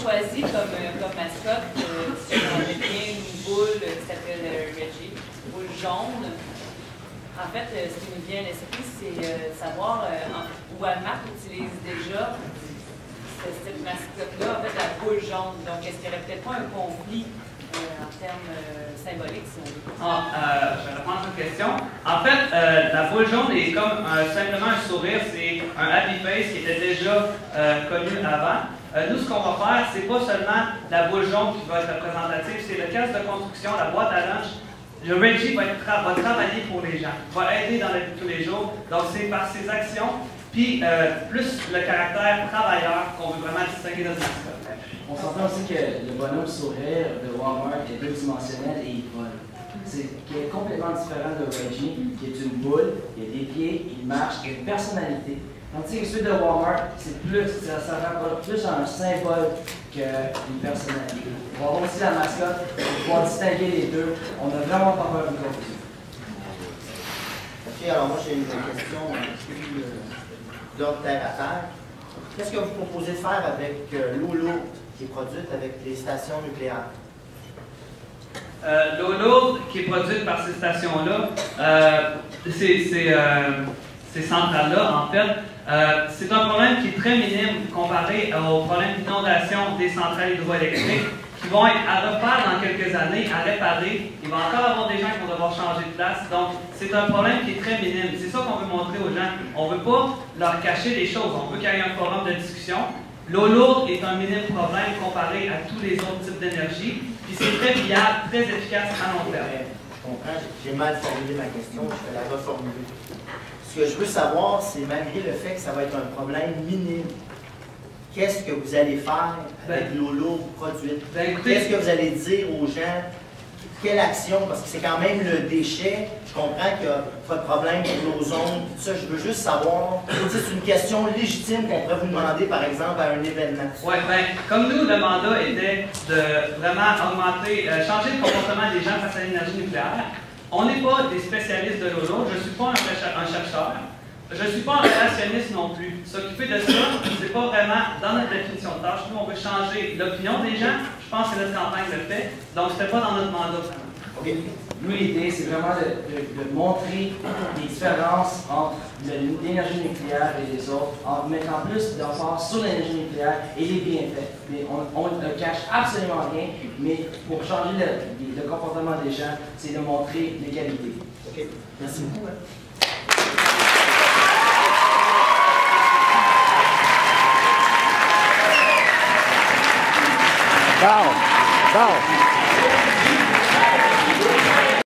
choisi comme mascotte, si je me rappelle bien, une boule qui s'appelle Reggie, boule jaune. En fait, ce qui me vient à l'esprit, c'est savoir, Walmart utilise déjà cette mascotte-là, en fait, la boule jaune. Donc, est-ce qu'il n'y aurait peut-être pas un conflit en termes symboliques, si on veut? Je vais répondre à cette question. En fait, la boule jaune est comme simplement un sourire, c'est un happy face qui était déjà connu avant. Nous, ce qu'on va faire, c'est pas seulement la boule jaune qui va être représentative, c'est le casse de construction, la boîte à lunch. Le Reggie va travailler pour les gens, va aider dans la vie de tous les jours. Donc, c'est par ses actions, puis plus le caractère travailleur qu'on veut vraiment distinguer notre mascotte. On s'entend aussi que le bonhomme sourire de Walmart est deux-dimensionnel et il vole. C'est complètement différent de Reggie, qui est une boule, il a des pieds, il marche, il a une personnalité. Tandis que celui de Walmart, c'est plus, ça rapporte plus un symbole qu'une personnalité. On va voir aussi la mascotte, pour pouvoir distinguer les deux. On n'a vraiment pas peur d'une confusion. Ok, alors moi j'ai une question plus d'ordre terre à terre. Qu'est-ce que vous proposez de faire avec l'eau qui est produite avec les stations nucléaires? L'eau lourde qui est produite par ces stations-là, ces centrales-là, en fait, c'est un problème qui est très minime comparé au problème d'inondation des centrales hydroélectriques qui vont être à refaire dans quelques années, à réparer. Il va encore avoir des gens qui vont devoir changer de place. Donc, c'est un problème qui est très minime. C'est ça qu'on veut montrer aux gens. On ne veut pas leur cacher les choses. On veut qu'il y ait un forum de discussion. L'eau lourde est un minime problème comparé à tous les autres types d'énergie. Puis c'est très viable, très efficace à long terme. Je comprends, j'ai mal formulé ma question, je vais la reformuler. Ce que je veux savoir, c'est malgré le fait que ça va être un problème minime, qu'est-ce que vous allez faire avec l'eau lourde produite? Qu'est-ce que vous allez dire aux gens? Quelle action? Parce que c'est quand même le déchet. Je comprends qu'il n'y a pas de problème avec l'ozone, tout ça. Je veux juste savoir. C'est une question légitime qu'on pourrait vous demander, par exemple, à un événement. Oui, bien, comme nous, le mandat était de vraiment augmenter, changer le comportement des gens face à l'énergie nucléaire. On n'est pas des spécialistes de l'eau lourde. Je ne suis pas un chercheur. Je ne suis pas un relationniste non plus. S'occuper de ça, c'est pas vraiment dans notre définition de tâche. Nous, on veut changer l'opinion des gens. Je pense que notre campagne le fait. Donc, ce n'était pas dans notre mandat. Okay. Nous, l'idée, c'est vraiment de montrer les différences entre l'énergie nucléaire et les autres, en mettant plus d'emphase sur l'énergie nucléaire et les bienfaits. Mais on ne cache absolument rien, mais pour changer le comportement des gens, c'est de montrer l'égalité. Okay. Merci beaucoup. Ciao.